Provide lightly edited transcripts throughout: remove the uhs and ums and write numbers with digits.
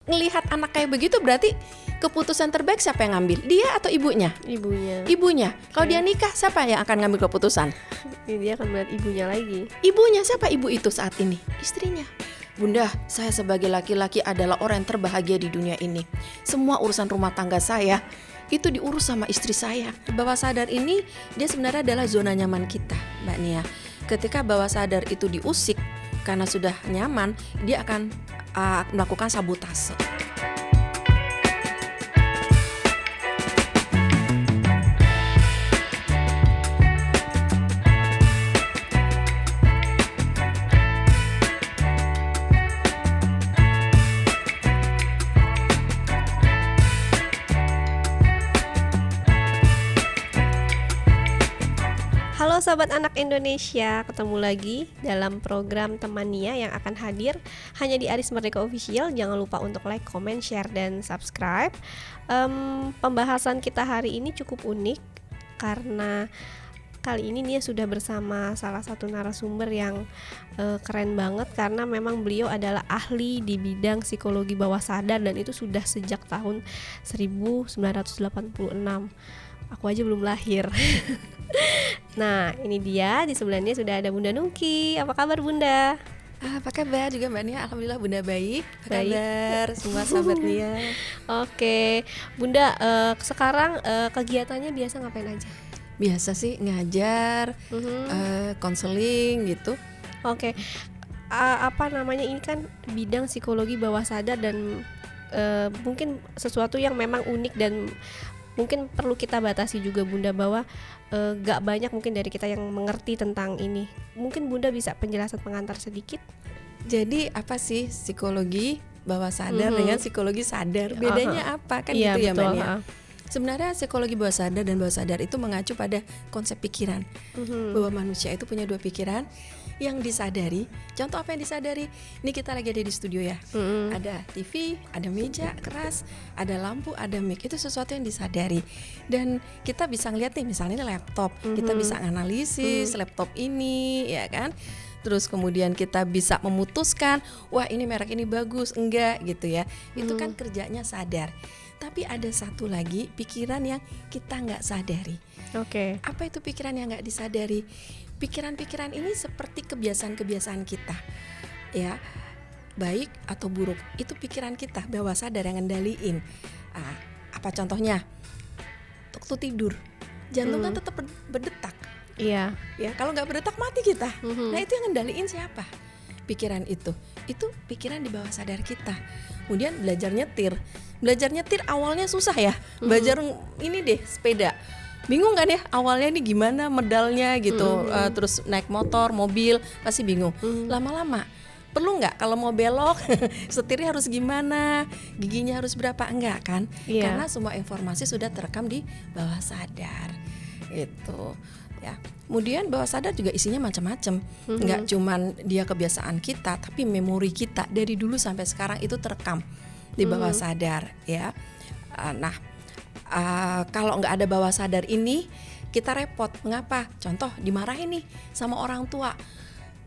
ngelihat anak kayak begitu, berarti keputusan terbaik siapa yang ngambil? Dia atau ibunya? Ibunya. Kalau dia nikah, siapa yang akan ngambil keputusan? Dia akan melihat ibunya lagi. Ibunya. Siapa ibu itu saat ini? Istrinya. Bunda, saya sebagai laki-laki adalah orang yang terbahagia di dunia ini. Semua urusan rumah tangga saya itu diurus sama istri saya. Bawah sadar ini dia sebenarnya adalah zona nyaman kita, Mbak Nia. Ketika bawah sadar itu diusik karena sudah nyaman, dia akan melakukan sabotase. Halo Sobat Anak Indonesia, ketemu lagi dalam program Temania yang akan hadir hanya di Aris Merdeka Official. Jangan lupa untuk like, comment, share, dan subscribe. Pembahasan kita hari ini cukup unik karena kali ini Nia sudah bersama salah satu narasumber yang keren banget, karena memang beliau adalah ahli di bidang psikologi bawah sadar dan itu sudah sejak tahun 1986. Aku aja belum lahir. Nah, ini dia, di sebelahnya sudah ada Bunda Nungki. Apa kabar Bunda? Apa kabar juga Mbak Nia? Alhamdulillah Bunda baik. Apa kabar semua sahabat Nia? Oke, Bunda, sekarang kegiatannya biasa ngapain aja? Biasa sih ngajar, konseling gitu. Oke, apa namanya, ini kan bidang psikologi bawah sadar dan mungkin sesuatu yang memang unik dan mungkin perlu kita batasi juga Bunda, bahwa gak banyak mungkin dari kita yang mengerti tentang ini. Mungkin Bunda bisa penjelasan pengantar sedikit? Jadi apa sih psikologi bawah sadar dengan psikologi sadar? Bedanya apa? Kan gitu ya Mbak Nia? Sebenarnya psikologi bawah sadar dan bawah sadar itu mengacu pada konsep pikiran, bahwa manusia itu punya dua pikiran yang disadari. Contoh apa yang disadari? Ini kita lagi ada di studio ya, ada TV, ada meja keras, ada lampu, ada mic. Itu sesuatu yang disadari. Dan kita bisa ngeliat nih, misalnya ini laptop, kita bisa analisis laptop ini, ya kan? Terus kemudian kita bisa memutuskan, wah ini merek ini bagus, enggak gitu ya. Itu kan kerjanya sadar. Tapi ada satu lagi pikiran yang kita nggak sadari. Oke. Apa itu pikiran yang nggak disadari? Pikiran-pikiran ini seperti kebiasaan-kebiasaan kita, ya, baik atau buruk. Itu pikiran kita bawah sadar yang ngendaliin. Apa contohnya? Waktu tidur, jantung kan tetap berdetak. Iya. Ya, kalau nggak berdetak mati kita. Nah itu yang ngendaliin siapa? Pikiran itu pikiran di bawah sadar kita. Kemudian belajar nyetir awalnya susah ya. Belajar ini deh sepeda, bingung kan ya awalnya ini gimana medalnya gitu. Terus naik motor, mobil pasti bingung. Lama-lama perlu nggak kalau mau belok setirnya harus gimana, giginya harus berapa, enggak kan? Karena semua informasi sudah terekam di bawah sadar gitu ya. Kemudian bawah sadar juga isinya macam-macam, nggak cuman dia kebiasaan kita, tapi memori kita dari dulu sampai sekarang itu terekam di bawah sadar ya. Kalau nggak ada bawah sadar ini kita repot. Mengapa? Contoh dimarahin nih sama orang tua.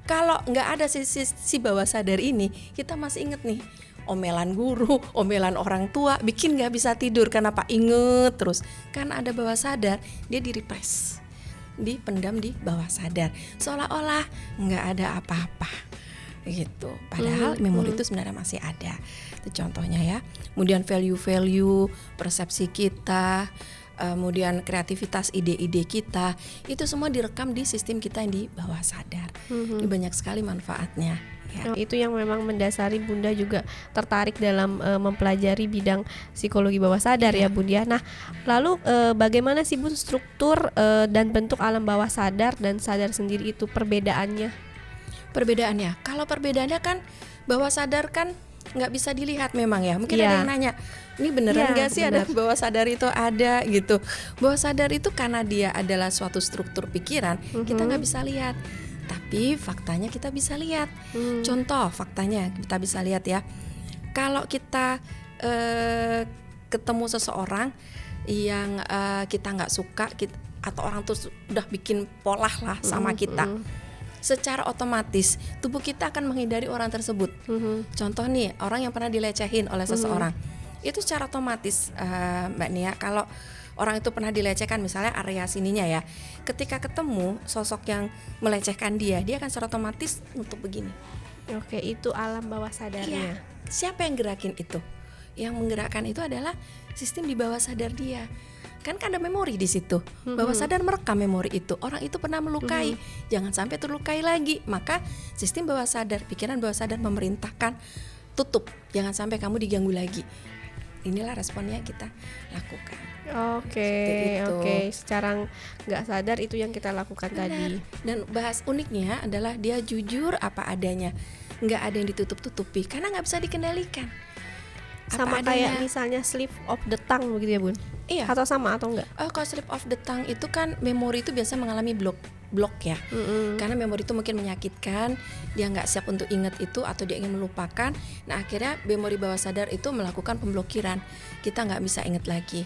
Kalau nggak ada si bawah sadar ini, kita masih inget nih omelan guru, omelan orang tua, bikin nggak bisa tidur. Kenapa? Inget terus. Karena ada bawah sadar, dia direpress, dipendam di bawah sadar, seolah-olah nggak ada apa-apa gitu. Padahal memori itu sebenarnya masih ada. Itu contohnya ya. Kemudian value-value, persepsi kita, kemudian kreativitas, ide-ide kita, itu semua direkam di sistem kita yang di bawah sadar. Ini banyak sekali manfaatnya. Ya. Itu yang memang mendasari Bunda juga tertarik dalam mempelajari bidang psikologi bawah sadar ya Bunda ya. Nah, lalu bagaimana sih Bun struktur dan bentuk alam bawah sadar dan sadar sendiri itu perbedaannya? Kalau perbedaannya kan bawah sadar kan nggak bisa dilihat memang ya. Mungkin ada yang nanya, ini beneran nggak sih ada bawah sadar itu ada gitu. Bawah sadar itu karena dia adalah suatu struktur pikiran, kita nggak bisa lihat. Tapi faktanya kita bisa lihat. Contoh faktanya kita bisa lihat ya. Kalau kita ketemu seseorang yang kita nggak suka, atau orang tuh udah bikin polah lah sama kita, secara otomatis tubuh kita akan menghindari orang tersebut. Contoh nih, orang yang pernah dilecehin oleh seseorang, itu secara otomatis Mbak Nia, kalau orang itu pernah dilecehkan misalnya area sininya ya, ketika ketemu sosok yang melecehkan dia akan secara otomatis nutup begini. Oke, itu alam bawah sadarnya. Siapa yang gerakin itu? Yang menggerakkan itu adalah sistem di bawah sadar dia. Kan ada memori di situ. Bawah sadar merekam memori itu. Orang itu pernah melukai, jangan sampai terlukai lagi. Maka sistem bawah sadar, pikiran bawah sadar memerintahkan tutup, jangan sampai kamu diganggu lagi. Inilah responnya kita lakukan. Oke. Secara nggak sadar itu yang kita lakukan. Benar. Tadi. Dan bahas uniknya adalah dia jujur apa adanya, nggak ada yang ditutup-tutupi karena nggak bisa dikendalikan. Sama kayak misalnya slip of the tongue begitu ya Bun? Iya. Atau sama atau enggak? Kalau slip of the tongue itu kan memori itu biasa mengalami blok ya. Karena memori itu mungkin menyakitkan, dia nggak siap untuk ingat itu atau dia ingin melupakan. Nah akhirnya memori bawah sadar itu melakukan pemblokiran, kita nggak bisa ingat lagi.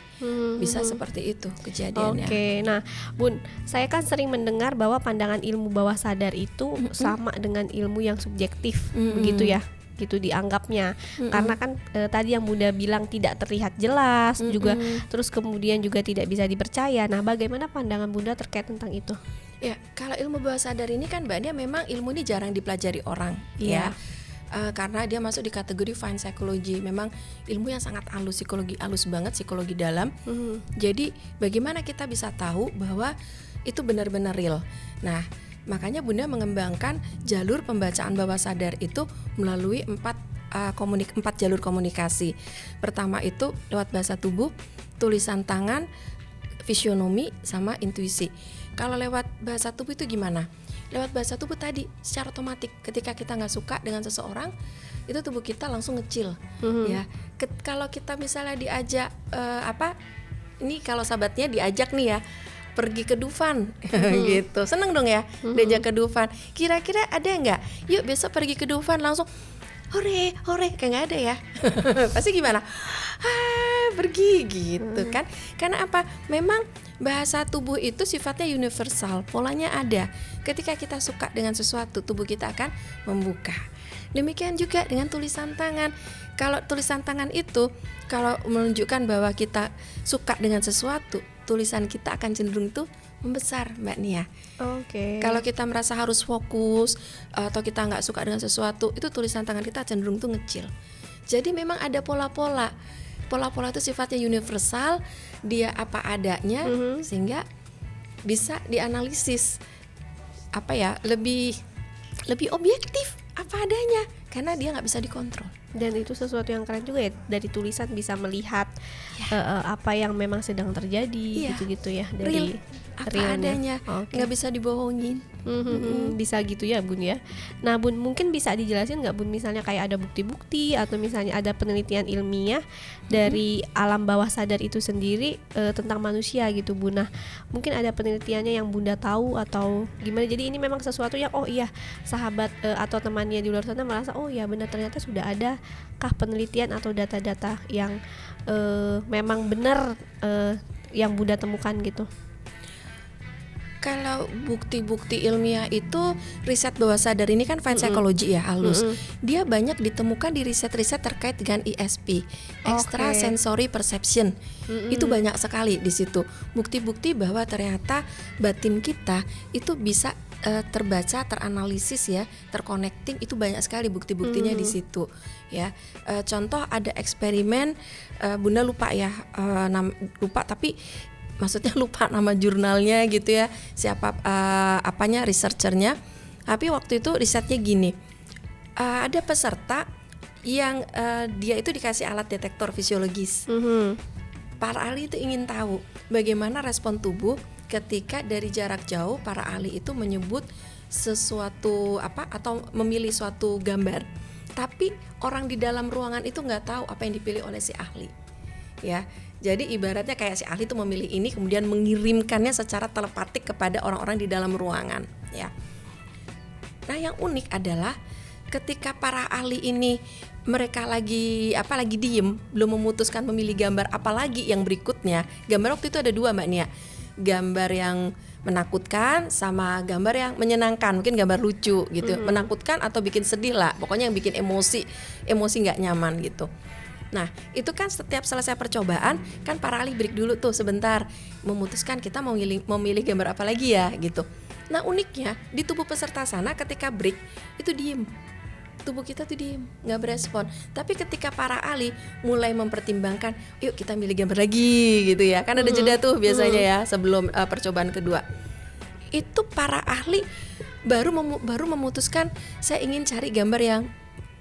Bisa seperti itu kejadiannya. Oke. Nah Bun, saya kan sering mendengar bahwa pandangan ilmu bawah sadar itu sama dengan ilmu yang subjektif, begitu ya? Gitu dianggapnya, karena kan tadi yang Bunda bilang tidak terlihat jelas juga, terus kemudian juga tidak bisa dipercaya. Nah bagaimana pandangan Bunda terkait tentang itu? Ya, kalau ilmu bawah sadar ini kan Mbak Nia memang ilmu ini jarang dipelajari orang, ya. Karena dia masuk di kategori fine psychology, memang ilmu yang sangat halus, psikologi halus banget, psikologi dalam. Jadi bagaimana kita bisa tahu bahwa itu benar-benar real? Nah, makanya Bunda mengembangkan jalur pembacaan bawah sadar itu melalui 4 jalur komunikasi. Pertama itu lewat bahasa tubuh, tulisan tangan, fisionomi, sama intuisi. Kalau lewat bahasa tubuh itu gimana? Lewat bahasa tubuh tadi secara otomatis ketika kita nggak suka dengan seseorang, itu tubuh kita langsung ngecil. Ya, kalau kita misalnya diajak ini kalau sahabatnya diajak nih ya, pergi ke Dufan gitu, seneng dong ya diajak ke Dufan. Kira-kira ada nggak? Yuk besok pergi ke Dufan, langsung hore kayak nggak ada ya. Pasti gimana? Pergi gitu kan? Karena apa? Memang bahasa tubuh itu sifatnya universal, polanya ada. Ketika kita suka dengan sesuatu, tubuh kita akan membuka. Demikian juga dengan tulisan tangan. Kalau tulisan tangan itu kalau menunjukkan bahwa kita suka dengan sesuatu, tulisan kita akan cenderung tuh membesar, Mbak Nia. Kalau kita merasa harus fokus atau kita nggak suka dengan sesuatu, itu tulisan tangan kita cenderung tuh ngecil. Jadi memang ada pola-pola. Pola-pola itu sifatnya universal, dia apa adanya, sehingga bisa dianalisis lebih objektif apa adanya, karena dia nggak bisa dikontrol. Dan itu sesuatu yang keren juga ya, dari tulisan bisa melihat apa yang memang sedang terjadi, gitu-gitu ya, dari apa adanya, nggak bisa dibohongin. Bisa gitu ya Bun ya. Nah Bun, mungkin bisa dijelasin nggak Bun, misalnya kayak ada bukti-bukti atau misalnya ada penelitian ilmiah dari alam bawah sadar itu sendiri tentang manusia gitu Bun. Nah mungkin ada penelitiannya yang Bunda tahu atau gimana, jadi ini memang sesuatu yang sahabat atau temannya di luar sana merasa benar ternyata sudah ada kah penelitian atau data-data yang memang benar yang Bunda temukan gitu. Kalau bukti-bukti ilmiah itu, riset bawah sadar ini kan fine psychology ya, halus. Dia banyak ditemukan di riset-riset terkait dengan ESP, extra sensory perception. Itu banyak sekali di situ. Bukti-bukti bahwa ternyata batin kita itu bisa terbaca, teranalisis ya, terconnecting, itu banyak sekali bukti-buktinya di situ ya. Contoh ada eksperimen, Bunda lupa ya, lupa tapi maksudnya lupa nama jurnalnya gitu ya, siapa researchernya. Tapi waktu itu risetnya gini, ada peserta yang dia itu dikasih alat detektor fisiologis. Para ahli itu ingin tahu bagaimana respon tubuh ketika dari jarak jauh para ahli itu menyebut sesuatu atau memilih suatu gambar, tapi orang di dalam ruangan itu nggak tahu apa yang dipilih oleh si ahli ya. Jadi ibaratnya kayak si ahli itu memilih ini kemudian mengirimkannya secara telepatik kepada orang-orang di dalam ruangan ya. Nah yang unik adalah ketika para ahli ini mereka lagi diem, belum memutuskan memilih gambar apalagi yang berikutnya. Gambar waktu itu ada 2 Mbak Nia. Gambar yang menakutkan sama gambar yang menyenangkan, mungkin gambar lucu gitu, menakutkan atau bikin sedih lah, pokoknya yang bikin emosi nggak nyaman gitu. Nah itu kan setiap selesai percobaan kan para ahli break dulu tuh sebentar, memutuskan kita mau milih gambar apa lagi ya gitu. Nah uniknya di tubuh peserta sana ketika break itu diem, tubuh kita tuh diem, nggak berespon. Tapi ketika para ahli mulai mempertimbangkan, yuk kita milih gambar lagi gitu ya, kan ada jeda tuh biasanya ya sebelum percobaan kedua. Itu para ahli baru memutuskan saya ingin cari gambar yang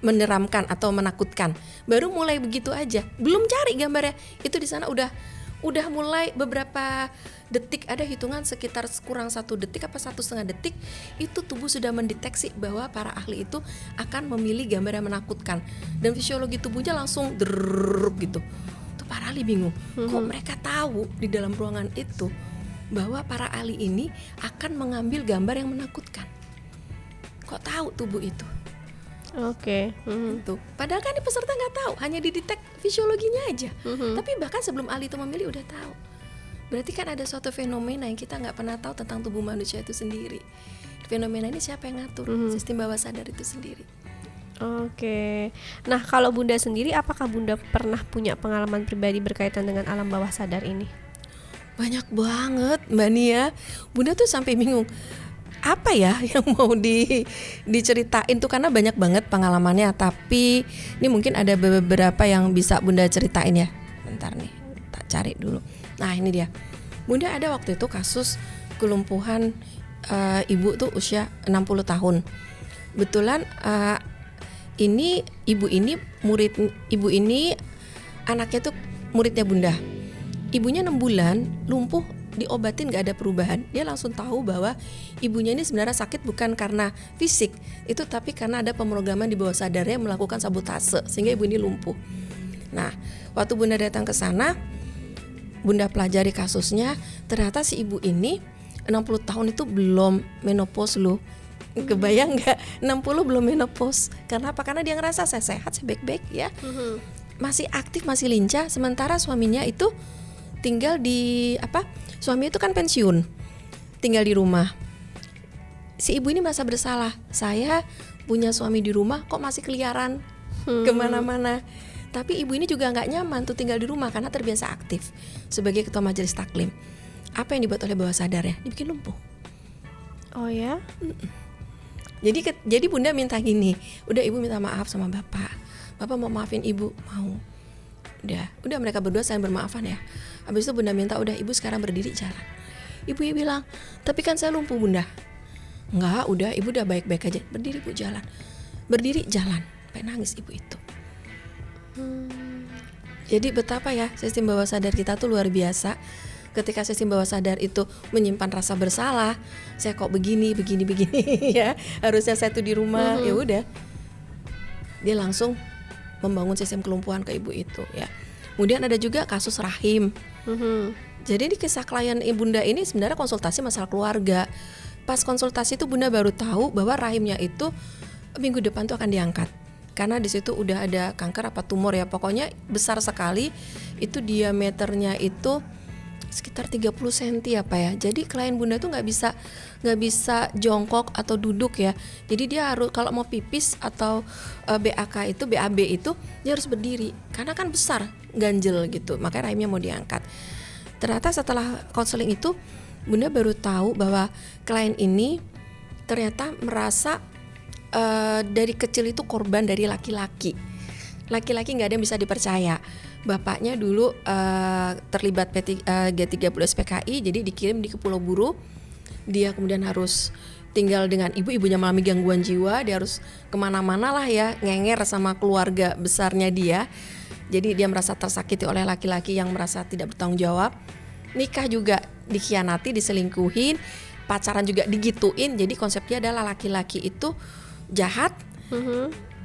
menyeramkan atau menakutkan. Baru mulai begitu aja, belum cari gambarnya. Itu di sana udah mulai beberapa detik, ada hitungan sekitar kurang 1 detik apa 1,5 detik, itu tubuh sudah mendeteksi bahwa para ahli itu akan memilih gambar yang menakutkan, dan fisiologi tubuhnya langsung drrrr gitu. Tuh para ahli bingung, kok mereka tahu di dalam ruangan itu bahwa para ahli ini akan mengambil gambar yang menakutkan. Kok tahu tubuh itu? Oke. Tuh. Padahal kan peserta nggak tahu, hanya didetek fisiologinya aja. Tapi bahkan sebelum ahli itu memilih udah tahu. Berarti kan ada suatu fenomena yang kita nggak pernah tahu tentang tubuh manusia itu sendiri. Fenomena ini siapa yang ngatur? Sistem bawah sadar itu sendiri. Oke. Nah kalau Bunda sendiri, apakah Bunda pernah punya pengalaman pribadi berkaitan dengan alam bawah sadar ini? Banyak banget Mbak Nia. Bunda tuh sampai bingung, apa ya yang mau diceritain tuh, karena banyak banget pengalamannya. Tapi ini mungkin ada beberapa yang bisa Bunda ceritain ya. Bentar nih, tak cari dulu. Nah ini dia, Bunda ada waktu itu kasus kelumpuhan ibu tuh usia 60 tahun. Betulan ibu ini anaknya tuh muridnya Bunda. Ibunya 6 bulan lumpuh, diobatin gak ada perubahan. Dia langsung tahu bahwa ibunya ini sebenarnya sakit bukan karena fisik itu, tapi karena ada pemrograman di bawah sadarnya melakukan sabotase sehingga ibu ini lumpuh. Nah waktu Bunda datang ke sana, Bunda pelajari kasusnya, ternyata si ibu ini 60 tahun itu belum menopause loh. Kebayang gak? 60 belum menopause. Karena apa? Karena dia ngerasa saya sehat, saya baik-baik ya. Masih aktif, masih lincah. Sementara suaminya itu tinggal di suami itu kan pensiun, tinggal di rumah. Si ibu ini merasa bersalah, saya punya suami di rumah kok masih keliaran kemana-mana. Tapi ibu ini juga nggak nyaman tuh tinggal di rumah karena terbiasa aktif sebagai ketua majelis taklim. Apa yang dibuat oleh bawah sadarnya? Dibikin lumpuh. Oh ya? Jadi Bunda minta gini, udah ibu minta maaf sama bapak mau maafin ibu, mau. Udah mereka berdua saling bermaafan ya. Habis itu Bunda minta, udah ibu sekarang berdiri jalan. Ibunya bilang, tapi kan saya lumpuh Bunda. Enggak, udah ibu udah baik-baik aja. Berdiri bu, jalan. Berdiri jalan. Sampai nangis ibu itu. Jadi betapa ya sistem bawah sadar kita tuh luar biasa. Ketika sistem bawah sadar itu menyimpan rasa bersalah, saya kok begini ya, harusnya saya tuh di rumah. Ya udah, dia langsung membangun sistem kelumpuhan ke ibu itu ya. Kemudian ada juga kasus rahim. Jadi di kisah klien Bunda ini sebenarnya konsultasi masalah keluarga. Pas konsultasi itu Bunda baru tahu bahwa rahimnya itu minggu depan tuh akan diangkat. Karena di situ udah ada kanker apa tumor ya, pokoknya besar sekali. Itu diameternya itu sekitar 30 cm apa ya. Jadi klien Bunda tuh nggak bisa jongkok atau duduk ya. Jadi dia harus kalau mau pipis atau BAB itu dia harus berdiri karena kan besar, ganjel gitu. Makanya rahimnya mau diangkat. Ternyata setelah konseling itu Bunda baru tahu bahwa klien ini ternyata merasa dari kecil itu korban dari laki-laki nggak ada yang bisa dipercaya. Bapaknya dulu terlibat G30 SPKI, jadi dikirim di Pulau Buru. Dia kemudian harus tinggal dengan ibunya mengalami gangguan jiwa. Dia harus kemana-mana lah ya, ngenger sama keluarga besarnya dia. Jadi dia merasa tersakiti oleh laki-laki yang merasa tidak bertanggung jawab. Nikah juga dikhianati, diselingkuhin, pacaran juga digituin. Jadi konsepnya adalah laki-laki itu jahat,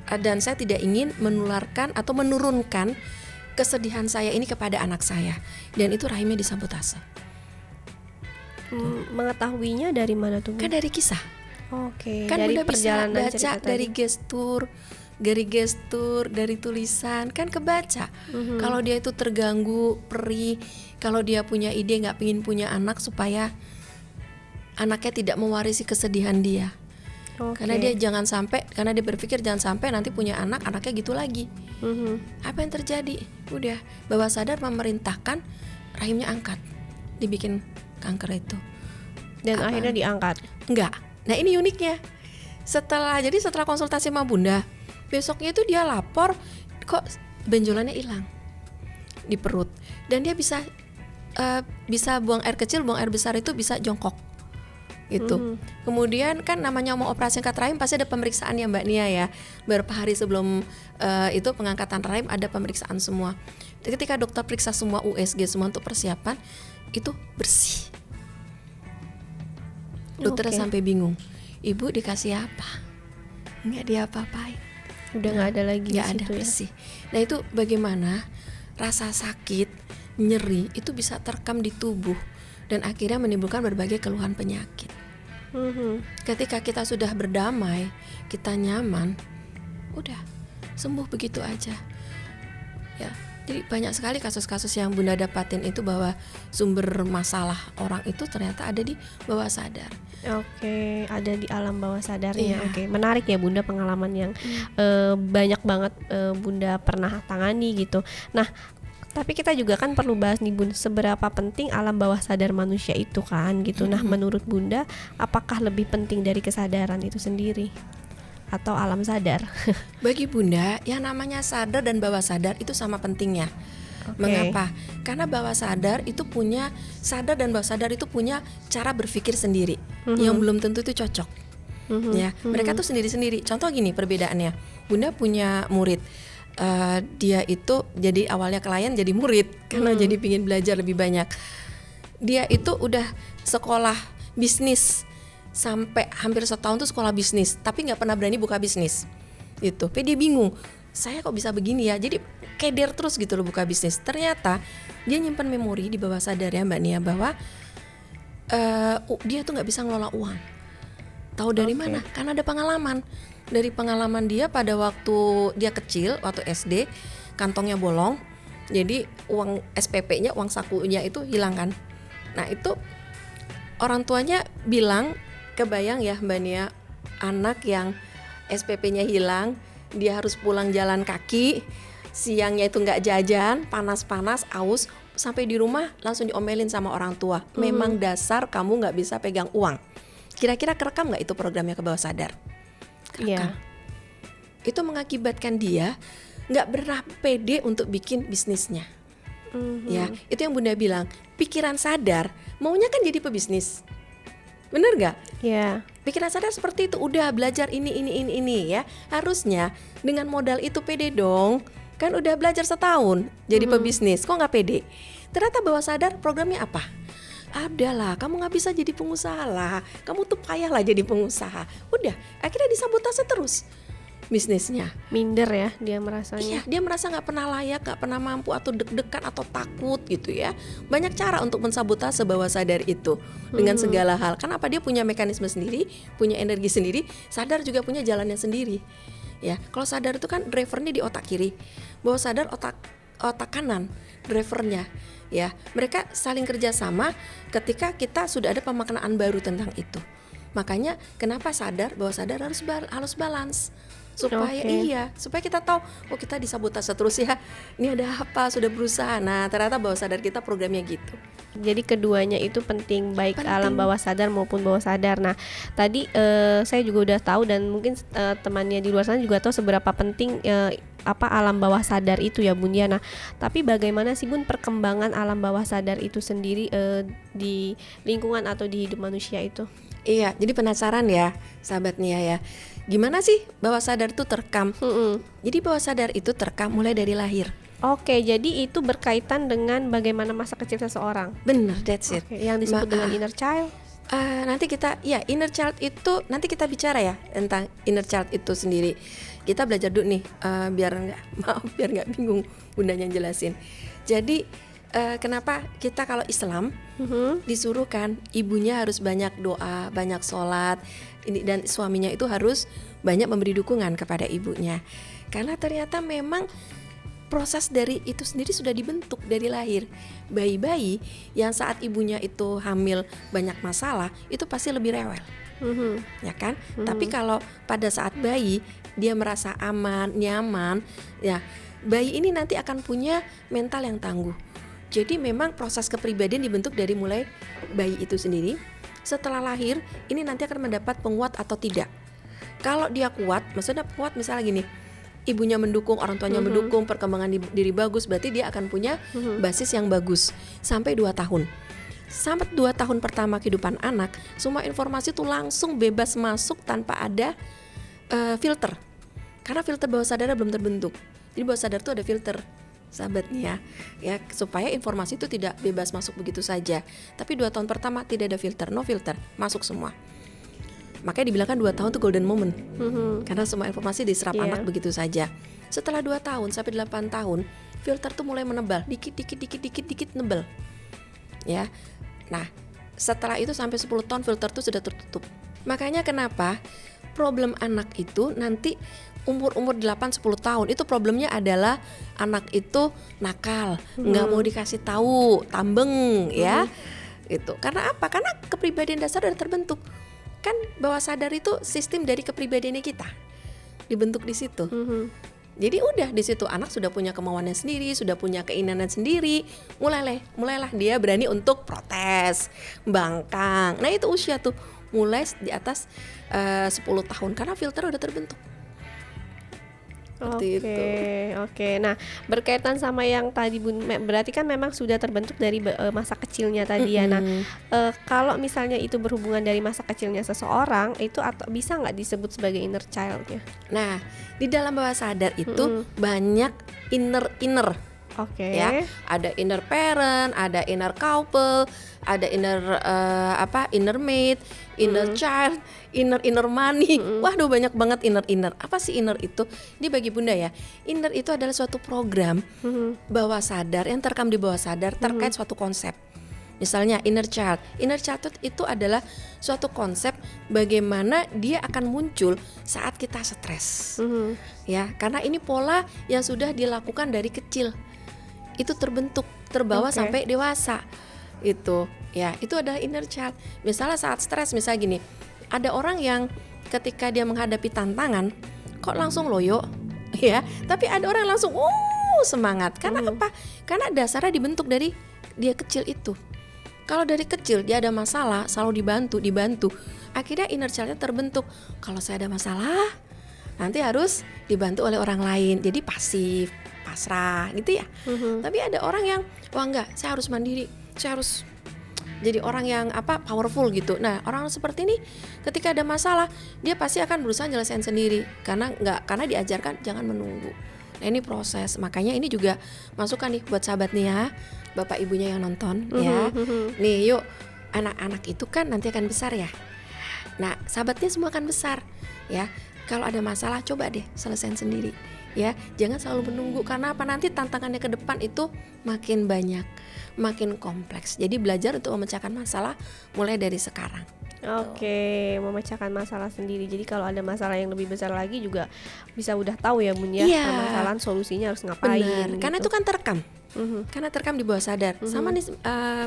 dan saya tidak ingin menularkan atau menurunkan kesedihan saya ini kepada anak saya, dan itu rahimnya disabotase. Mengetahuinya dari mana tuh? Kan dari kisah. Oke. Kan dari Bunda bisa baca dari tadi. gestur, dari tulisan, kan kebaca. Kalau dia itu terganggu, perih, kalau dia punya ide nggak pengin punya anak supaya anaknya tidak mewarisi kesedihan dia. Karena dia karena dia berpikir jangan sampai nanti punya anaknya gitu lagi. Apa yang terjadi? Udah, bawah sadar memerintahkan rahimnya angkat, dibikin kanker itu. Dan akhirnya diangkat? Enggak. Nah ini uniknya. Setelah konsultasi sama Bunda, besoknya itu dia lapor kok benjolannya hilang di perut, dan dia bisa buang air kecil, buang air besar itu bisa jongkok gitu. Kemudian kan namanya mau operasi angkat rahim pasti ada pemeriksaan ya Mbak Nia ya. Beberapa hari sebelum itu pengangkatan rahim ada pemeriksaan semua. Ketika dokter periksa semua USG semua untuk persiapan, itu bersih. Dokternya sampai bingung. Ibu dikasih apa? Nggak diapa-apain. Udah nggak ada lagi. Nggak ada, bersih. Nah itu bagaimana rasa sakit, nyeri itu bisa terekam di tubuh dan akhirnya menimbulkan berbagai keluhan penyakit. Ketika kita sudah berdamai, kita nyaman, udah sembuh begitu aja. Ya, jadi banyak sekali kasus-kasus yang Bunda dapatin itu bahwa sumber masalah orang itu ternyata ada di bawah sadar. Oke, ada di alam bawah sadarnya. Oke, menarik ya Bunda, pengalaman yang banyak banget Bunda pernah tangani gitu. Nah, tapi kita juga kan perlu bahas nih Bun, seberapa penting alam bawah sadar manusia itu kan gitu. Nah, menurut Bunda, apakah lebih penting dari kesadaran itu sendiri atau alam sadar? Bagi Bunda, yang namanya sadar dan bawah sadar itu sama pentingnya. Mengapa? Karena bawah sadar dan bawah sadar itu punya cara berpikir sendiri yang belum tentu itu cocok. Ya, mereka tuh sendiri-sendiri. Contoh gini perbedaannya. Bunda punya murid. Dia itu jadi awalnya klien jadi murid karena jadi pingin belajar lebih banyak. Dia itu udah sekolah bisnis sampai hampir setahun tuh sekolah bisnis, tapi nggak pernah berani buka bisnis. Itu, tapi dia bingung. Saya kok bisa begini ya? Jadi keder terus gitu loh buka bisnis. Ternyata dia nyimpan memori di bawah sadar ya Mbak Nia bahwa dia tuh nggak bisa ngelola uang. Tahu dari mana? Karena ada pengalaman. Dari pengalaman dia pada waktu dia kecil, waktu SD, kantongnya bolong. Jadi uang SPP-nya, uang sakunya itu hilang kan. Nah itu orang tuanya bilang, kebayang ya Mbak Nia, anak yang SPP-nya hilang, dia harus pulang jalan kaki, siangnya itu nggak jajan, panas-panas, aus, sampai di rumah langsung diomelin sama orang tua. Memang dasar kamu nggak bisa pegang uang. Kira-kira kerekam nggak itu programnya ke bawah sadar? Kerekam. Itu mengakibatkan dia nggak pernah pede untuk bikin bisnisnya. Ya, itu yang Bunda bilang, pikiran sadar maunya kan jadi pebisnis. Bener nggak? Iya. Pikiran sadar seperti itu, udah belajar ini ya. Harusnya dengan modal itu pede dong. Kan udah belajar setahun jadi pebisnis, kok nggak pede? Ternyata bawah sadar programnya apa? Adalah, kamu nggak bisa jadi pengusaha lah. Kamu tuh payah lah jadi pengusaha. Udah, akhirnya disabotase terus bisnisnya. Minder ya dia merasanya. Iya, dia merasa nggak pernah layak, nggak pernah mampu, atau deg-degan atau takut gitu ya. Banyak cara untuk mensabotase bawah sadar itu dengan segala hal. Kenapa? Dia punya mekanisme sendiri, punya energi sendiri. Sadar juga punya jalannya sendiri. Ya, kalau sadar itu kan drivernya di otak kiri, bawah sadar otak kanan, drivernya. Ya, mereka saling kerjasama ketika kita sudah ada pemaknaan baru tentang itu. Makanya kenapa sadar, bawah sadar harus balance. Supaya kita tahu, oh kita disabotase terus ya, ini ada apa, sudah berusaha. Nah ternyata bawah sadar kita programnya gitu. Jadi keduanya itu penting, baik alam bawah sadar maupun bawah sadar. Nah tadi saya juga udah tahu, dan mungkin temannya di luar sana juga tahu seberapa penting alam bawah sadar itu ya Bun ya. Nah tapi bagaimana sih Bun perkembangan alam bawah sadar itu sendiri di lingkungan atau di hidup manusia itu? Iya, jadi penasaran ya sahabat Nia ya, gimana sih bawah sadar itu terekam? Jadi bawah sadar itu terekam mulai dari lahir. Oke, jadi itu berkaitan dengan bagaimana masa kecil seseorang. Bener, that's it. Yang disebut dengan inner child. Nanti kita, ya inner child itu nanti kita bicara ya tentang inner child itu sendiri. Kita belajar dulu nih, biar nggak bingung Bundanya jelasin. Jadi kenapa kita kalau Islam disuruh kan ibunya harus banyak doa, banyak sholat, dan suaminya itu harus banyak memberi dukungan kepada ibunya. Karena ternyata memang proses dari itu sendiri sudah dibentuk dari lahir. Bayi-bayi yang saat ibunya itu hamil banyak masalah, itu pasti lebih rewel. Ya kan? Tapi kalau pada saat bayi dia merasa aman, nyaman, ya bayi ini nanti akan punya mental yang tangguh. Jadi memang proses kepribadian dibentuk dari mulai bayi itu sendiri. Setelah lahir, ini nanti akan mendapat penguat atau tidak. Kalau dia kuat, maksudnya kuat misalnya gini, ibunya mendukung, orang tuanya mendukung, perkembangan diri bagus, berarti dia akan punya basis yang bagus sampai 2 tahun. Sampai 2 tahun pertama kehidupan anak, semua informasi itu langsung bebas masuk tanpa ada filter. Karena filter bawah sadar belum terbentuk. Jadi bawah sadar itu ada filter, sahabatnya, ya supaya informasi itu tidak bebas masuk begitu saja. Tapi 2 tahun pertama tidak ada filter, no filter, masuk semua. Makanya dibilangkan 2 tahun itu golden moment, karena semua informasi diserap anak begitu saja. Setelah 2 tahun sampai 8 tahun, filter tuh mulai menebal, dikit nebel, ya. Nah, setelah itu sampai 10 tahun filter tuh sudah tertutup. Makanya kenapa problem anak itu nanti umur 8-10 tahun itu problemnya adalah anak itu nakal, nggak mau dikasih tahu, tambeng, ya. Itu karena apa? Karena kepribadian dasar sudah terbentuk. Kan bawah sadar itu sistem dari kepribadiannya kita dibentuk di situ. Jadi udah di situ anak sudah punya kemauannya sendiri, sudah punya keinginan sendiri. Mulailah dia berani untuk protes, bangkang. Nah itu usia tuh mulai di atas 10 tahun karena filter udah terbentuk. Oke. Nah, berkaitan sama yang tadi Bun, berarti kan memang sudah terbentuk dari masa kecilnya tadi ya. Nah, kalau misalnya itu berhubungan dari masa kecilnya seseorang, itu atau bisa nggak disebut sebagai inner child-nya? Nah, di dalam bawah sadar itu banyak inner. Ya, ada inner parent, ada inner couple, ada inner inner maid, inner child, inner money. Waduh banyak banget inner. Apa sih inner itu? Ini bagi Bunda ya. Inner itu adalah suatu program bawah sadar yang terekam di bawah sadar terkait suatu konsep. Misalnya inner child itu adalah suatu konsep bagaimana dia akan muncul saat kita stres. Ya, karena ini pola yang sudah dilakukan dari kecil. Itu terbawa sampai dewasa. Itu adalah inner child. Misalnya saat stres, misalnya gini, ada orang yang ketika dia menghadapi tantangan kok langsung loyo, ya. Tapi ada orang yang langsung semangat. Karena apa? Karena dasarnya dibentuk dari dia kecil itu. Kalau dari kecil dia ada masalah, selalu dibantu. Akhirnya inner child-nya terbentuk. Kalau saya ada masalah, nanti harus dibantu oleh orang lain. Jadi pasif, pasrah gitu ya. Tapi ada orang yang enggak, saya harus mandiri, saya harus jadi orang yang powerful gitu. Nah, orang seperti ini ketika ada masalah, dia pasti akan berusaha nyelesain sendiri karena diajarkan jangan menunggu. Nah, ini proses. Makanya ini juga masukan nih buat sahabat nih ya, Bapak Ibunya yang nonton ya. Nih, yuk, anak-anak itu kan nanti akan besar ya. Nah, sahabatnya semua akan besar ya. Kalau ada masalah coba deh selesain sendiri. Ya, jangan selalu menunggu karena apa, nanti tantangannya ke depan itu makin banyak, makin kompleks. Jadi belajar untuk memecahkan masalah mulai dari sekarang. Memecahkan masalah sendiri. Jadi kalau ada masalah yang lebih besar lagi juga bisa udah tahu ya Bun ya, permasalahan solusinya harus ngapain. Benar, gitu. Karena itu kan terekam. Karena terekam di bawah sadar. Sama nih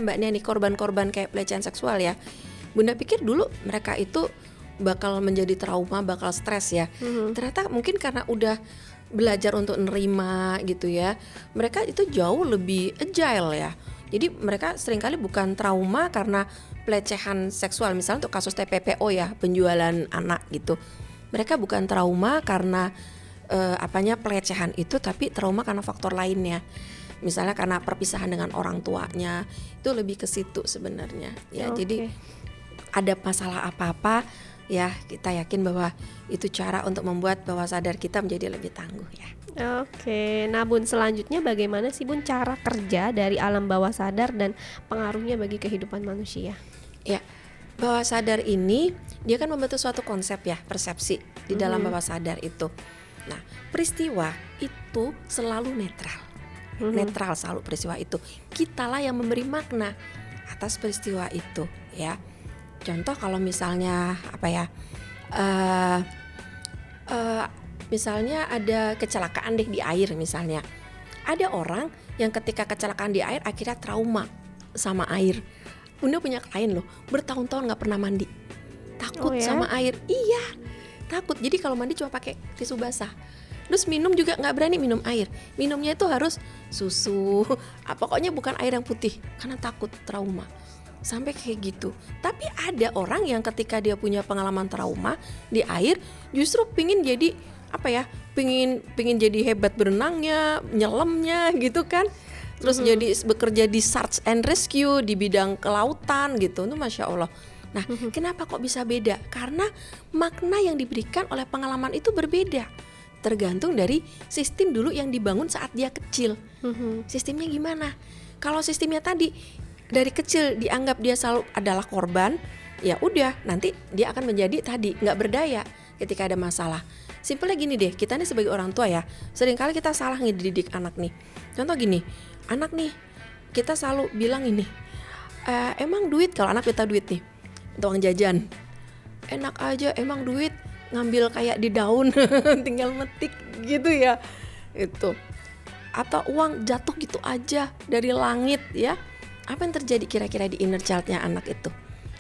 Mbak Nia nih, korban-korban kayak pelecehan seksual ya. Bunda pikir dulu mereka itu bakal menjadi trauma, bakal stres ya. Ternyata mungkin karena udah belajar untuk nerima gitu ya, mereka itu jauh lebih agile ya. Jadi mereka seringkali bukan trauma karena pelecehan seksual, misalnya untuk kasus TPPO ya, penjualan anak gitu. Mereka bukan trauma karena pelecehan itu, tapi trauma karena faktor lainnya. Misalnya karena perpisahan dengan orang tuanya, itu lebih ke situ sebenarnya ya. Jadi ada masalah apa-apa ya, kita yakin bahwa itu cara untuk membuat bawah sadar kita menjadi lebih tangguh ya. Nah Bun, selanjutnya bagaimana sih Bun cara kerja dari alam bawah sadar dan pengaruhnya bagi kehidupan manusia? Ya, bawah sadar ini dia kan membentuk suatu konsep ya, persepsi di dalam bawah sadar itu. Nah, peristiwa itu selalu netral. Netral selalu peristiwa itu. Kitalah yang memberi makna atas peristiwa itu ya. Contoh kalau misalnya misalnya ada kecelakaan deh di air misalnya. Ada orang yang ketika kecelakaan di air akhirnya trauma sama air. Bunda punya klien loh, bertahun-tahun gak pernah mandi, takut sama air. Iya, takut. Jadi kalau mandi cuma pakai tisu basah. Terus minum juga gak berani minum air. Minumnya itu harus susu, pokoknya bukan air yang putih, karena takut trauma. Sampai kayak gitu. Tapi ada orang yang ketika dia punya pengalaman trauma di air, justru pingin jadi pingin jadi hebat berenangnya, nyelamnya gitu kan. Terus jadi bekerja di search and rescue di bidang kelautan gitu. Itu Masya Allah. Nah, kenapa kok bisa beda? Karena makna yang diberikan oleh pengalaman itu berbeda, tergantung dari sistem dulu yang dibangun saat dia kecil. Sistemnya gimana? Kalau sistemnya tadi dari kecil dianggap dia selalu adalah korban, ya udah nanti dia akan menjadi tadi nggak berdaya ketika ada masalah. Simpelnya gini deh, kita nih sebagai orang tua ya, seringkali kita salah ngedidik anak nih. Contoh gini, anak nih kita selalu bilang ini, emang duit, kalau anak kita duit nih untuk uang jajan, enak aja emang duit ngambil kayak di daun tinggal metik gitu ya, itu. Atau uang jatuh gitu aja dari langit ya. Apa yang terjadi kira-kira di inner child-nya anak itu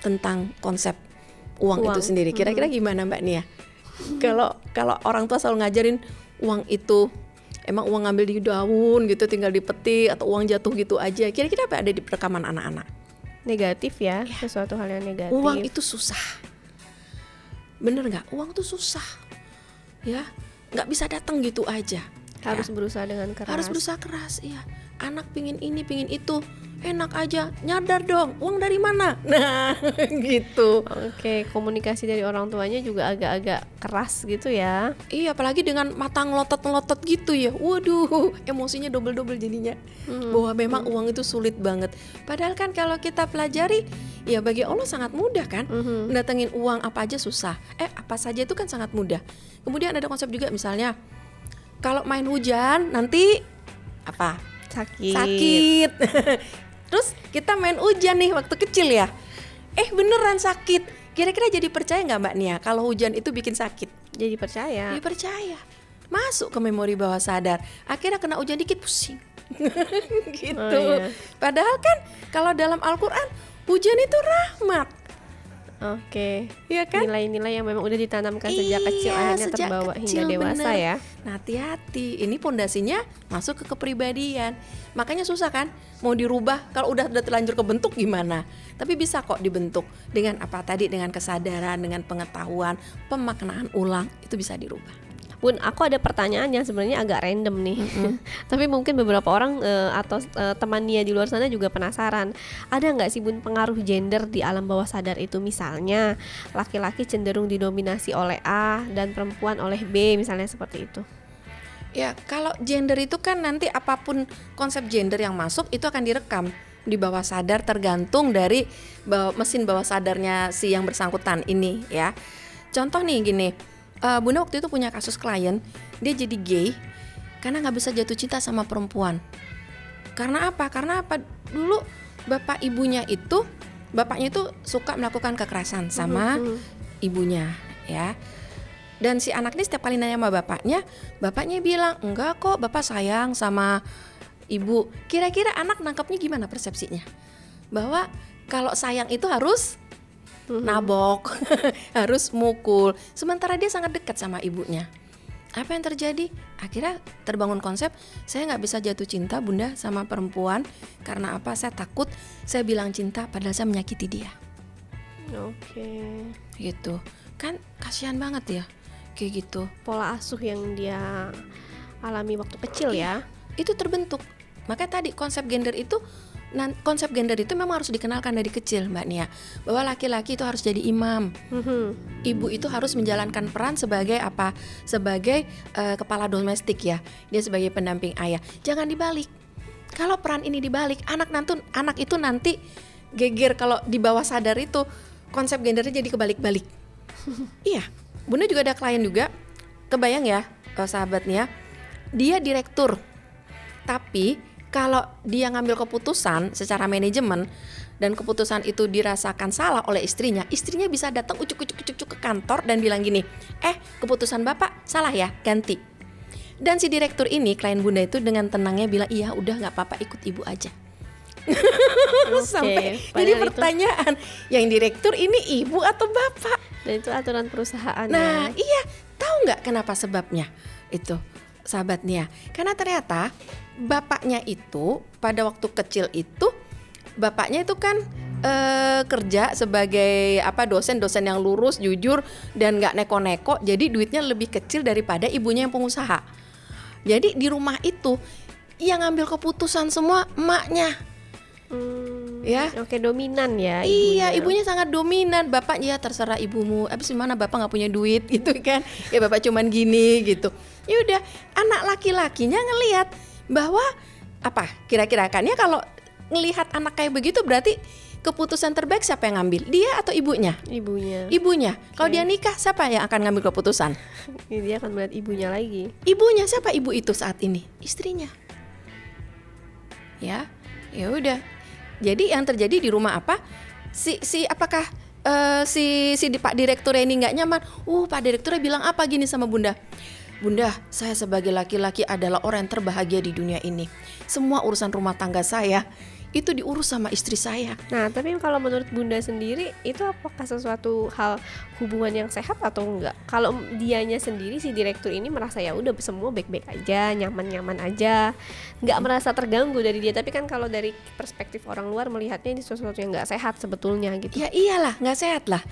tentang konsep uang itu sendiri? Kira-kira gimana Mbak Nia? Kalau orang tua selalu ngajarin uang itu emang uang ngambil di daun gitu, tinggal dipetik, atau uang jatuh gitu aja, kira-kira apa ada di perekaman anak-anak? Negatif ya, sesuatu hal yang negatif. Uang itu susah, bener nggak? Uang tuh susah, ya, nggak bisa datang gitu aja. Harus berusaha dengan keras. Harus berusaha keras, iya. Anak pingin ini, pingin itu, enak aja, nyadar dong, uang dari mana? Nah, gitu. Oke, komunikasi dari orang tuanya juga agak-agak keras gitu ya. Iya, apalagi dengan mata ngelotot-ngelotot gitu ya. Waduh, emosinya double-double jadinya. Bahwa memang uang itu sulit banget. Padahal kan kalau kita pelajari, ya bagi Allah sangat mudah kan. Mendatangin uang apa aja susah. Apa saja itu kan sangat mudah. Kemudian ada konsep juga misalnya, kalau main hujan nanti apa? Sakit. Terus kita main hujan nih waktu kecil ya, beneran sakit. Kira-kira jadi percaya nggak Mbak Nia kalau hujan itu bikin sakit? Jadi percaya. Jadi percaya. Masuk ke memori bawah sadar. Akhirnya kena hujan dikit pusing. Gitu. Padahal kan kalau dalam Al-Quran hujan itu rahmat. Oke, iya kan? Nilai-nilai yang memang udah ditanamkan sejak kecil akhirnya terbawa hingga dewasa, bener. Ya. Nah, hati-hati, ini pondasinya masuk ke kepribadian. Makanya susah kan mau dirubah kalau udah terlanjur kebentuk gimana? Tapi bisa kok dibentuk dengan apa tadi, dengan kesadaran, dengan pengetahuan, pemaknaan ulang, itu bisa dirubah. Bun, aku ada pertanyaan yang sebenarnya agak random nih. Tapi mungkin beberapa orang atau teman Nia di luar sana juga penasaran. Ada nggak sih Bun pengaruh gender di alam bawah sadar itu? Misalnya laki-laki cenderung didominasi oleh A dan perempuan oleh B, misalnya seperti itu. Ya, kalau gender itu kan nanti apapun konsep gender yang masuk itu akan direkam di bawah sadar tergantung dari mesin bawah sadarnya si yang bersangkutan ini ya. Contoh nih gini. Bunda waktu itu punya kasus klien, dia jadi gay karena nggak bisa jatuh cinta sama perempuan. Karena apa? Dulu bapaknya itu suka melakukan kekerasan sama ibunya, ya. Dan si anak ini setiap kali nanya sama bapaknya bilang enggak kok, bapak sayang sama ibu. Kira-kira anak nangkapnya gimana persepsinya? Bahwa kalau sayang itu harus nabok, harus mukul. Sementara dia sangat dekat sama ibunya. Apa yang terjadi? Akhirnya terbangun konsep, saya gak bisa jatuh cinta Bunda sama perempuan. Karena apa? Saya takut saya bilang cinta padahal saya menyakiti dia. Oke. Gitu. Kan kasihan banget ya kayak gitu. Pola asuh yang dia alami waktu kecil ya. Itu terbentuk. Makanya tadi konsep gender itu memang harus dikenalkan dari kecil Mbak Nia, bahwa laki-laki itu harus jadi imam, ibu itu harus menjalankan peran sebagai apa? Sebagai kepala domestik ya, dia sebagai pendamping ayah. Jangan dibalik. Kalau peran ini dibalik, anak itu nanti geger kalau di bawah sadar itu konsep gendernya jadi kebalik-balik. Iya, Bunda juga ada klien juga, kebayang ya sahabatnya, dia direktur, tapi kalau dia ngambil keputusan secara manajemen dan keputusan itu dirasakan salah oleh istrinya bisa datang ucuk ke kantor dan bilang gini, keputusan bapak salah ya, ganti. Dan si direktur ini, klien Bunda itu dengan tenangnya bilang, iya udah nggak apa-apa, ikut ibu aja. Sampai jadi pertanyaan, yang direktur ini ibu atau bapak? Dan itu aturan perusahaan. Nah iya, tahu nggak kenapa sebabnya itu, sahabat Nia? Karena ternyata bapaknya itu pada waktu kecil itu, bapaknya itu kan kerja sebagai dosen yang lurus, jujur dan nggak neko-neko, jadi duitnya lebih kecil daripada ibunya yang pengusaha. Jadi di rumah itu yang ngambil keputusan semua emaknya. Ya, oke, dominan ya ibunya. Iya, ibunya sangat dominan. Bapak ya terserah ibumu. Abis gimana, bapak nggak punya duit gitu kan? Ya bapak cuman gini gitu. Ya udah, anak laki-lakinya ngelihat bahwa kira-kira kan ya, kalau ngelihat anak kayak begitu berarti keputusan terbaik siapa yang ngambil? Dia atau ibunya? Ibunya. Kalau dia nikah, siapa yang akan ngambil keputusan? Dia akan melihat ibunya lagi. Ibunya siapa? Ibu itu saat ini istrinya. Ya udah. Jadi yang terjadi di rumah apa? Si Pak Direkturnya ini nggak nyaman. Pak Direkturnya bilang apa gini sama Bunda? Bunda, saya sebagai laki-laki adalah orang yang terbahagia di dunia ini. Semua urusan rumah tangga saya itu diurus sama istri saya. Nah, tapi kalau menurut Bunda sendiri, itu apakah sesuatu hal hubungan yang sehat atau enggak? Kalau dianya sendiri, si direktur ini merasa ya udah semua baik-baik aja, nyaman-nyaman aja, nggak merasa terganggu dari dia. Tapi kan kalau dari perspektif orang luar melihatnya ini sesuatu yang nggak sehat sebetulnya gitu. Ya iyalah, nggak sehat lah.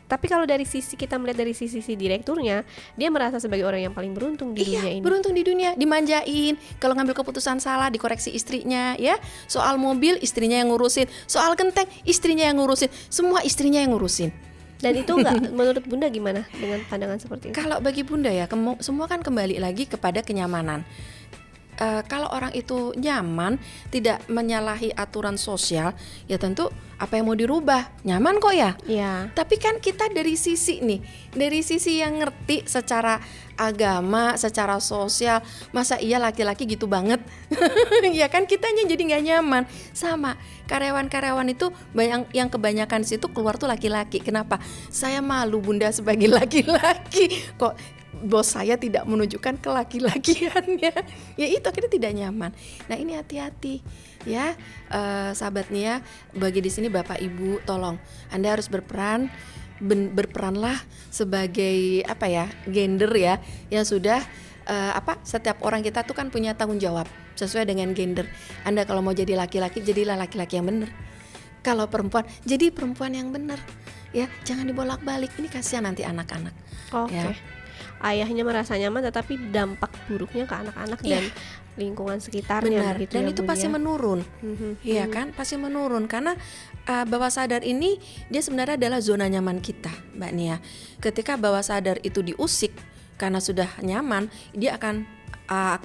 Tapi kalau dari sisi kita melihat dari sisi si direkturnya, dia merasa sebagai orang yang paling beruntung di dunia ini. Beruntung di dunia, dimanjain. Kalau ngambil keputusan salah dikoreksi istrinya, ya. Soal mobil istrinya yang ngurusin, soal genteng istrinya yang ngurusin, semua istrinya yang ngurusin. Dan itu enggak menurut Bunda gimana dengan pandangan seperti itu? Kalau bagi Bunda ya, semua kan kembali lagi kepada kenyamanan. Kalau orang itu nyaman, tidak menyalahi aturan sosial, ya tentu apa yang mau dirubah, nyaman kok ya. Iya. Tapi kan kita dari sisi yang ngerti secara agama, secara sosial, masa iya laki-laki gitu banget? Ya kan kitanya jadi nggak nyaman. Sama karyawan-karyawan itu banyak yang kebanyakan situ keluar tuh laki-laki. Kenapa? Saya malu Bunda sebagai laki-laki. Kok bos saya tidak menunjukkan kelaki-lakiannya, ya itu akhirnya tidak nyaman. Nah ini hati-hati ya, sahabat Nia, bagi di sini Bapak Ibu tolong Anda harus berperanlah sebagai gender ya, yang sudah setiap orang kita tuh kan punya tanggung jawab sesuai dengan gender. Anda kalau mau jadi laki-laki, jadilah laki-laki yang benar. Kalau perempuan, jadi perempuan yang benar. Ya, jangan dibolak-balik. Ini kasihan nanti anak-anak. Oke. Ya. Ayahnya merasa nyaman, tetapi dampak buruknya ke anak-anak dan lingkungan sekitarnya. Benar. Dan itu pasti menurun. Iya kan, pasti menurun karena bawah sadar ini dia sebenarnya adalah zona nyaman kita, Mbak Nia. Ketika bawah sadar itu diusik karena sudah nyaman, dia akan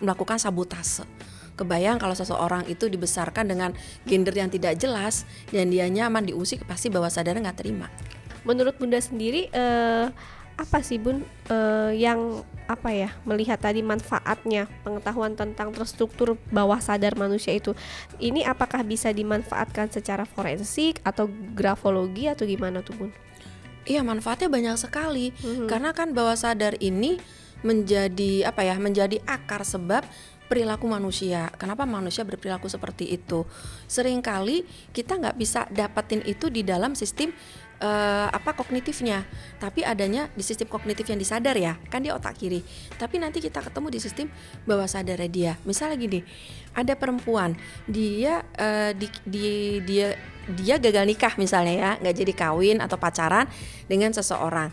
melakukan sabotase. Kebayang kalau seseorang itu dibesarkan dengan gender yang tidak jelas dan dia nyaman, diusik, pasti bawah sadarnya nggak terima. Menurut Bunda sendiri, apa sih Bun yang melihat tadi manfaatnya pengetahuan tentang terstruktur bawah sadar manusia itu, ini apakah bisa dimanfaatkan secara forensik atau grafologi atau gimana tuh Bun? Iya, manfaatnya banyak sekali. Karena kan bawah sadar ini menjadi menjadi akar sebab perilaku manusia. Kenapa manusia berperilaku seperti itu? Seringkali kita nggak bisa dapatin itu di dalam sistem kognitifnya, tapi adanya di sistem kognitif yang disadar ya, kan dia otak kiri. Tapi nanti kita ketemu di sistem bawah sadarnya dia. Misalnya gini, ada perempuan, dia gagal nikah misalnya ya, nggak jadi kawin atau pacaran dengan seseorang.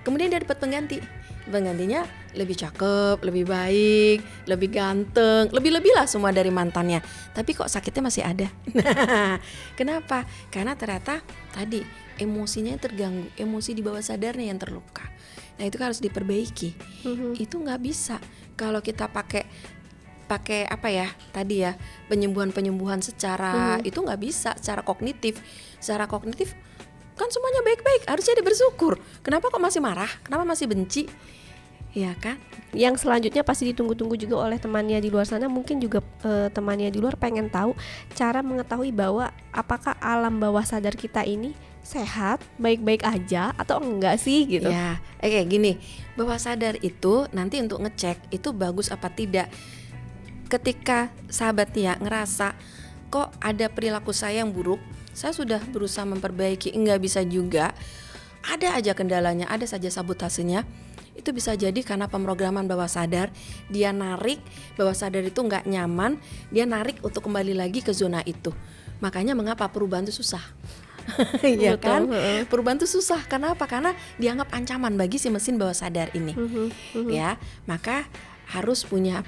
Kemudian dia dapat penggantinya lebih cakep, lebih baik, lebih ganteng, lebih lah semua dari mantannya. Tapi kok sakitnya masih ada. Nah, kenapa? Karena ternyata tadi emosinya terganggu, emosi di bawah sadarnya yang terluka. Nah itu harus diperbaiki. Itu nggak bisa kalau kita pakai penyembuhan secara itu nggak bisa secara kognitif. Secara kognitif kan semuanya baik-baik, harusnya dia bersyukur. Kenapa kok masih marah? Kenapa masih benci? Ya kan? Yang selanjutnya pasti ditunggu-tunggu juga oleh temannya di luar sana. Mungkin juga temannya di luar pengen tahu cara mengetahui bahwa apakah alam bawah sadar kita ini sehat, baik-baik aja atau enggak sih gitu? Ya, gini, bawah sadar itu nanti untuk ngecek itu bagus apa tidak. Ketika sahabat Nia ngerasa kok ada perilaku saya yang buruk, saya sudah berusaha memperbaiki, enggak bisa juga, ada aja kendalanya, ada saja sabotasenya. Itu bisa jadi karena pemrograman bawah sadar, dia narik bawah sadar itu nggak nyaman, dia narik untuk kembali lagi ke zona itu. Makanya mengapa perubahan itu susah. Ya kan? Perubahan itu susah. Kenapa? Karena dianggap ancaman bagi si mesin bawah sadar ini. Ya, maka harus punya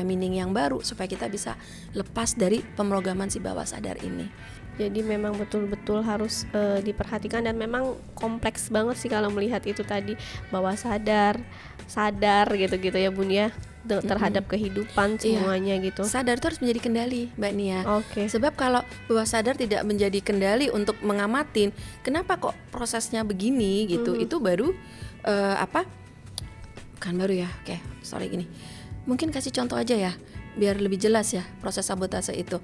meaning yang baru supaya kita bisa lepas dari pemrograman si bawah sadar ini. Jadi memang betul-betul harus diperhatikan, dan memang kompleks banget sih kalau melihat itu tadi, bawah sadar gitu-gitu ya Bun ya, terhadap kehidupan semuanya gitu. Sadar itu harus menjadi kendali Mbak Nia. Sebab kalau bawah sadar tidak menjadi kendali untuk mengamatin, kenapa kok prosesnya begini gitu, itu baru gini. Mungkin kasih contoh aja ya, biar lebih jelas ya proses sabotase itu.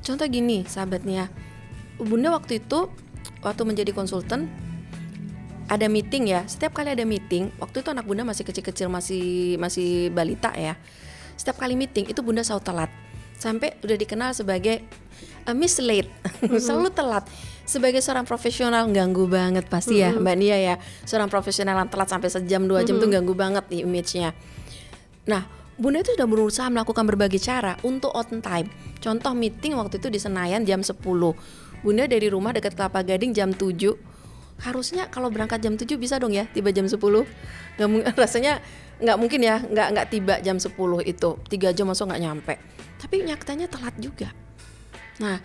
Contoh gini sahabatnya, Bunda waktu menjadi konsultan ada meeting ya. Setiap kali ada meeting, waktu itu anak Bunda masih kecil-kecil, masih balita ya. Setiap kali meeting itu Bunda selalu telat, sampai udah dikenal sebagai Miss Late. Selalu telat. Sebagai seorang profesional ganggu banget pasti ya Mbak Nia ya. Seorang profesional yang telat sampai sejam 2 jam tuh ganggu banget nih image-nya. Nah, Bunda itu sudah berusaha melakukan berbagai cara untuk on time. Contoh meeting waktu itu di Senayan jam 10. Bunda dari rumah dekat Kelapa Gading jam 7. Harusnya kalau berangkat jam 7 bisa dong ya, tiba jam 10. Rasanya nggak mungkin ya, nggak tiba jam 10 itu. 3 jam masuk nggak nyampe. Tapi nyatanya telat juga. Nah,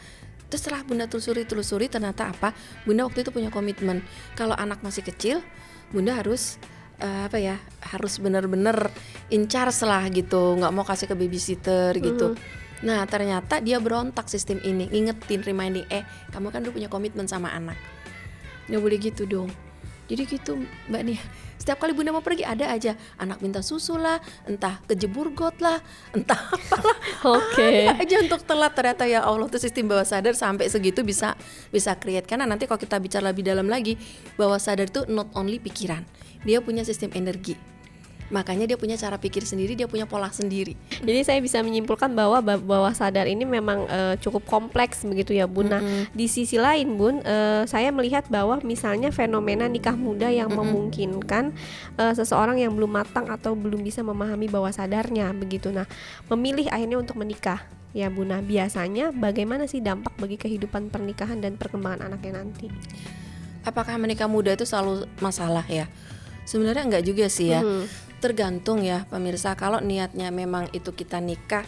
terus setelah Bunda telusuri ternyata apa? Bunda waktu itu punya komitmen. Kalau anak masih kecil, Bunda harus harus benar-benar in charge lah gitu, nggak mau kasih ke babysitter gitu. Nah ternyata dia berontak sistem ini, ngingetin, reminding, kamu kan udah punya komitmen sama anak, nggak boleh gitu dong. Jadi gitu Mbak Nia, setiap kali Bunda mau pergi ada aja anak minta susu lah, entah kejebur got lah, entah apalah. Ada aja untuk telat. Ternyata ya Allah tuh sistem bawah sadar sampai segitu bisa create. Karena nanti kalau kita bicara lebih dalam lagi, bawah sadar itu not only pikiran, dia punya sistem energi. Makanya dia punya cara pikir sendiri, dia punya pola sendiri. Jadi saya bisa menyimpulkan bahwa bawah sadar ini memang cukup kompleks begitu ya Bun. Nah di sisi lain Bun, saya melihat bahwa misalnya fenomena nikah muda yang memungkinkan seseorang yang belum matang atau belum bisa memahami bawah sadarnya begitu. Nah memilih akhirnya untuk menikah ya Bun. Nah biasanya bagaimana sih dampak bagi kehidupan pernikahan dan perkembangan anaknya nanti? Apakah menikah muda itu selalu masalah ya? Sebenarnya enggak juga sih ya. Tergantung ya pemirsa, kalau niatnya memang itu kita nikah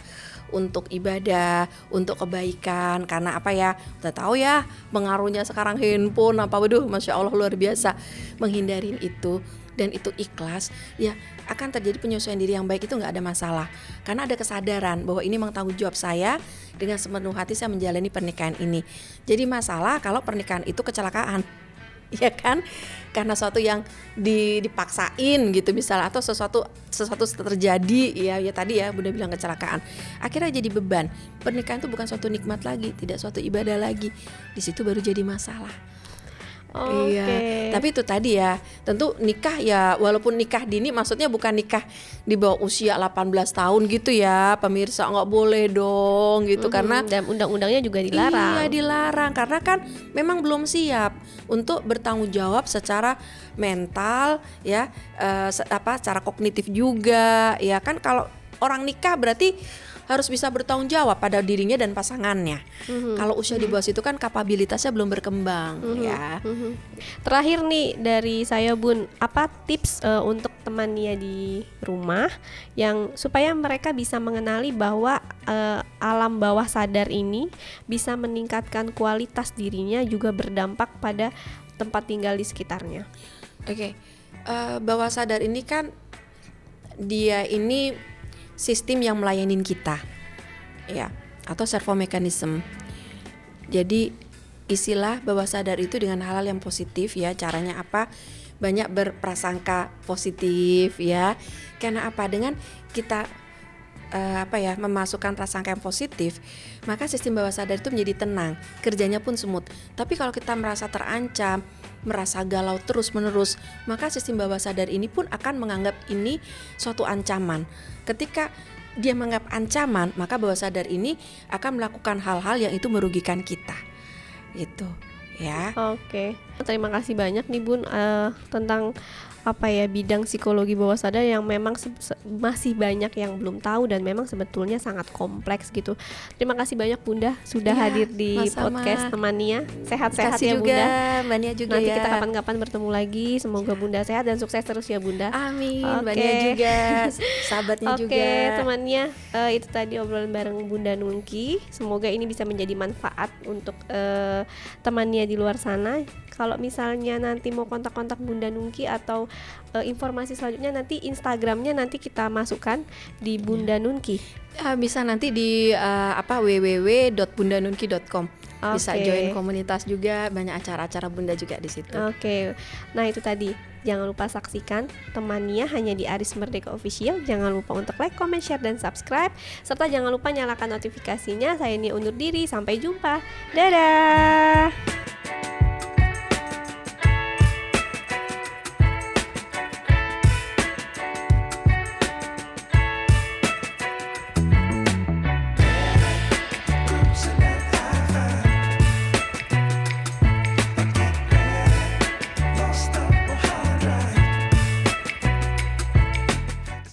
untuk ibadah, untuk kebaikan, karena apa ya, kita tahu ya pengaruhnya sekarang handphone Masya Allah luar biasa, menghindarin itu dan itu ikhlas, ya akan terjadi penyesuaian diri yang baik, itu nggak ada masalah, karena ada kesadaran bahwa ini memang tanggung jawab saya, dengan sepenuh hati saya menjalani pernikahan ini. Jadi masalah kalau pernikahan itu kecelakaan, ya kan, karena sesuatu yang dipaksain gitu misalnya, atau sesuatu terjadi ya tadi ya Bunda bilang kecelakaan, akhirnya jadi beban. Pernikahan itu bukan suatu nikmat lagi, tidak suatu ibadah lagi, di situ baru jadi masalah. Iya, tapi itu tadi ya, tentu nikah ya, walaupun nikah dini maksudnya bukan nikah di bawah usia 18 tahun gitu ya pemirsa, nggak boleh dong gitu, karena dan undang-undangnya juga dilarang. Iya dilarang, karena kan memang belum siap untuk bertanggung jawab secara mental ya, secara kognitif juga ya kan. Kalau orang nikah berarti harus bisa bertanggung jawab pada dirinya dan pasangannya. Kalau usia di bawah situ kan kapabilitasnya belum berkembang ya. Terakhir nih dari saya Bun, apa tips untuk teman Nia di rumah yang supaya mereka bisa mengenali bahwa alam bawah sadar ini bisa meningkatkan kualitas dirinya, juga berdampak pada tempat tinggal di sekitarnya. Bawah sadar ini kan dia ini sistem yang melayanin kita ya, atau servo mekanisme. Jadi istilah bawah sadar itu dengan hal-hal yang positif ya. Caranya apa? Banyak berprasangka positif ya. Karena apa? Dengan kita memasukkan prasangka yang positif, maka sistem bawah sadar itu menjadi tenang, kerjanya pun smooth. Tapi kalau kita merasa terancam, merasa galau terus-menerus, maka sistem bawah sadar ini pun akan menganggap ini suatu ancaman. Ketika dia menganggap ancaman, maka bawah sadar ini akan melakukan hal-hal yang itu merugikan kita. Gitu, ya. Oke. Terima kasih banyak nih Bun tentang bidang psikologi bawah sadar yang memang masih banyak yang belum tahu dan memang sebetulnya sangat kompleks gitu. Terima kasih banyak Bunda sudah hadir di podcast Temania. Sehat-sehat ya juga, Bunda. Mbak Nia juga. Nanti kita kapan-kapan bertemu lagi. Semoga Bunda sehat dan sukses terus ya Bunda. Amin. Mbak Nia juga, sahabatnya juga. Oke, temannya itu tadi obrolan bareng Bunda Nungki. Semoga ini bisa menjadi manfaat untuk temannya di luar sana. Kalau misalnya nanti mau kontak-kontak Bunda Nungki atau informasi selanjutnya, nanti Instagramnya nanti kita masukkan di Bunda Nungki. Bisa nanti di www.bundanunki.com. Bisa join komunitas juga, banyak acara-acara Bunda juga di situ. Oke. Nah, itu tadi. Jangan lupa saksikan Temania hanya di Aris Merdeka Official. Jangan lupa untuk like, comment, share, dan subscribe. Serta jangan lupa nyalakan notifikasinya. Saya Nia undur diri. Sampai jumpa. Dadah.